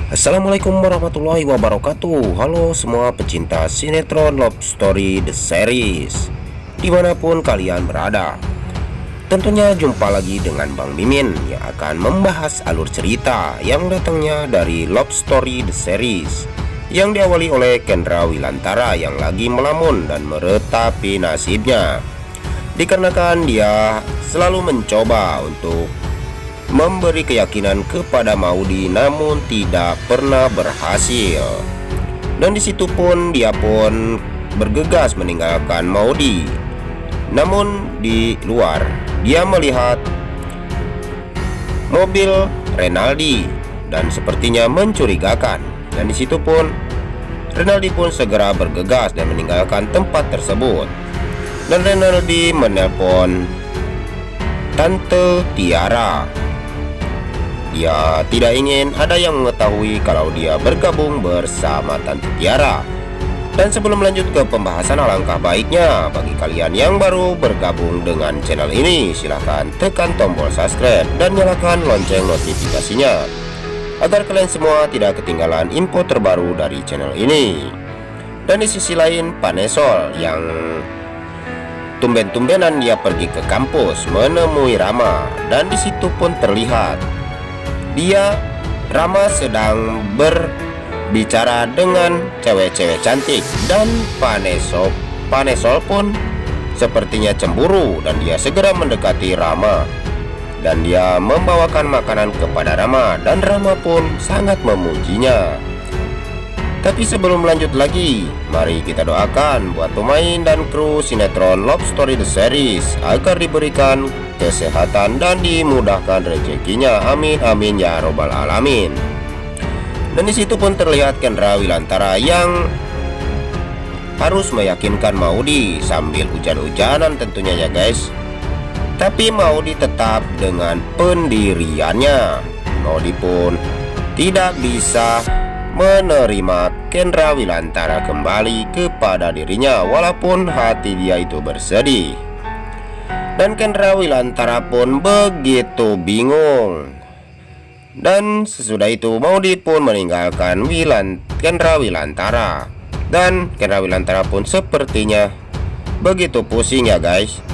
Assalamualaikum warahmatullahi wabarakatuh. Halo semua pecinta sinetron Love Story The Series dimanapun kalian berada. Tentunya jumpa lagi dengan Bang Mimin yang akan membahas alur cerita yang datangnya dari Love Story The Series yang diawali oleh Kendra Wilantara yang lagi melamun dan meretapi nasibnya, dikarenakan dia selalu mencoba untuk memberi keyakinan kepada Maudy namun tidak pernah berhasil. Dan disitu pun dia pun bergegas meninggalkan Maudy. Namun di luar dia melihat mobil Renaldi dan sepertinya mencurigakan. Dan disitu pun Renaldi pun segera bergegas dan meninggalkan tempat tersebut. Dan Renaldi menelpon Tante Tiara. Dia tidak ingin ada yang mengetahui kalau dia bergabung bersama Tante Tiara. Dan sebelum lanjut ke pembahasan, alangkah baiknya bagi kalian yang baru bergabung dengan channel ini, silahkan tekan tombol subscribe dan nyalakan lonceng notifikasinya agar kalian semua tidak ketinggalan info terbaru dari channel ini. Dan di sisi lain, Panesol yang tumben-tumbenan dia pergi ke kampus menemui Rama. Dan disitu pun terlihat Rama sedang berbicara dengan cewek-cewek cantik. Dan Panesol pun sepertinya cemburu dan dia segera mendekati Rama. Dan dia membawakan makanan kepada Rama dan Rama pun sangat memujinya. Tapi sebelum lanjut lagi, mari kita doakan buat pemain dan kru sinetron Love Story The Series agar diberikan kesehatan dan dimudahkan rezekinya. Amin amin ya robbal alamin. Dan disitu pun terlihat Kendra Wilantara yang harus meyakinkan Maudy sambil hujan-hujanan tentunya ya guys. Tapi Maudy tetap dengan pendiriannya. Maudy pun tidak bisa menerima Kendra Wilantara kembali kepada dirinya walaupun hati dia itu bersedih. Dan Kendra Wilantara pun begitu bingung. Dan sesudah itu Maudy pun meninggalkan Kendra Wilantara. Dan Kendra Wilantara pun sepertinya begitu pusing ya guys.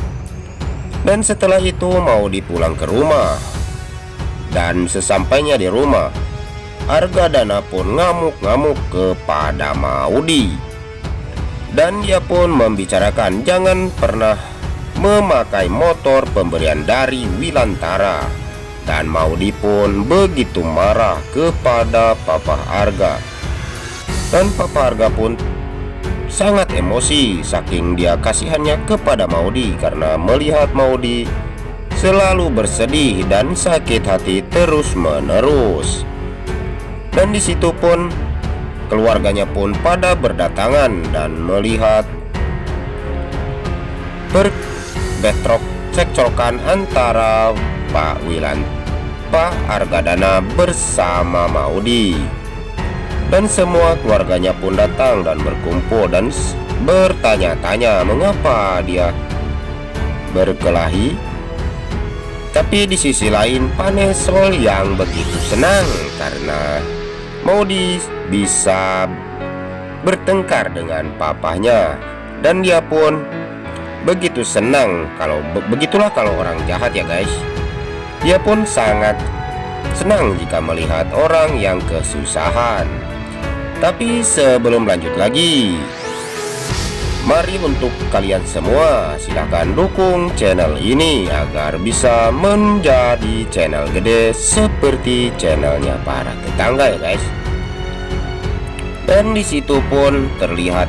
Dan setelah itu Maudy pulang ke rumah. Dan sesampainya di rumah, Argadana pun ngamuk-ngamuk kepada Maudy. Dan dia pun membicarakan jangan pernah memakai motor pemberian dari Wilantara. Dan Maudy pun begitu marah kepada Papa Arga. Dan Papa Arga pun sangat emosi saking dia kasihannya kepada Maudy karena melihat Maudy selalu bersedih dan sakit hati terus-menerus. Dan disitu pun keluarganya pun pada berdatangan dan melihat cekcokan antara Pak Argadana bersama Maudy. Dan semua keluarganya pun datang dan berkumpul dan bertanya-tanya mengapa dia berkelahi. Tapi di sisi lain Panesol yang begitu senang karena Maudy bisa bertengkar dengan papahnya. Dan dia pun begitu senang begitulah kalau orang jahat ya guys. Dia pun sangat senang jika melihat orang yang kesusahan. Tapi sebelum lanjut lagi, mari untuk kalian semua silahkan dukung channel ini agar bisa menjadi channel gede seperti channelnya para tetangga ya guys. Dan disitu pun terlihat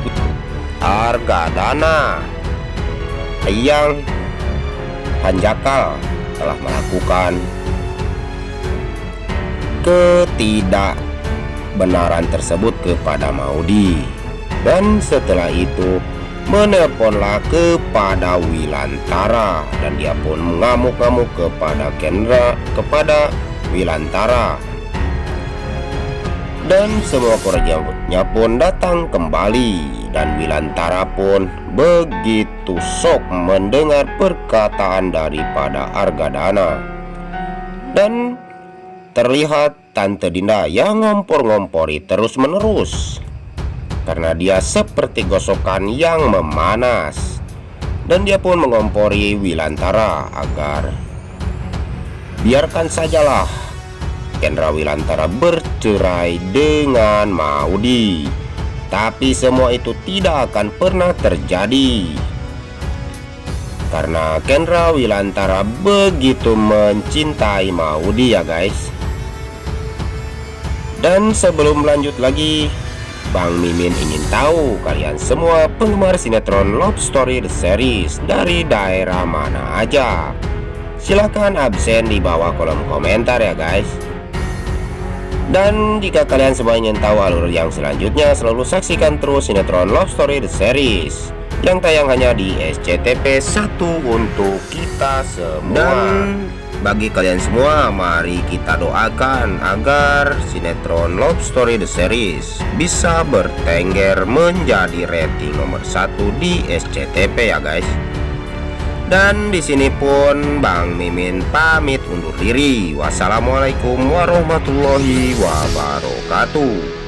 Argadana yang hanjakal telah melakukan ketidakbenaran tersebut kepada Maudy. Dan setelah itu menelponlah kepada Wilantara dan dia pun mengamuk-ngamuk kepada Wilantara. Dan semua keluarganya pun datang kembali. Dan Wilantara pun begitu shock mendengar perkataan daripada Argadana. Dan terlihat Tante Dinda yang ngompor-ngompori terus-menerus, karena dia seperti gosokan yang memanas. Dan dia pun mengompori Wilantara agar biarkan sajalah Kendra Wilantara bercerai dengan Maudy. Tapi semua itu tidak akan pernah terjadi, karena Kendra Wilantara begitu mencintai Maudy ya guys. Dan sebelum lanjut lagi, Bang Mimin ingin tahu kalian semua penggemar sinetron Love Story The Series dari daerah mana aja. Silahkan absen di bawah kolom komentar ya guys. Dan jika kalian semua ingin tahu alur yang selanjutnya, selalu saksikan terus sinetron Love Story The Series yang tayang hanya di SCTV 1 untuk kita semua. Dan bagi kalian semua, mari kita doakan agar sinetron Love Story The Series bisa bertengger menjadi rating nomor 1 di SCTV ya guys. Dan di sini pun Bang Mimin pamit undur diri. Wassalamualaikum warahmatullahi wabarakatuh.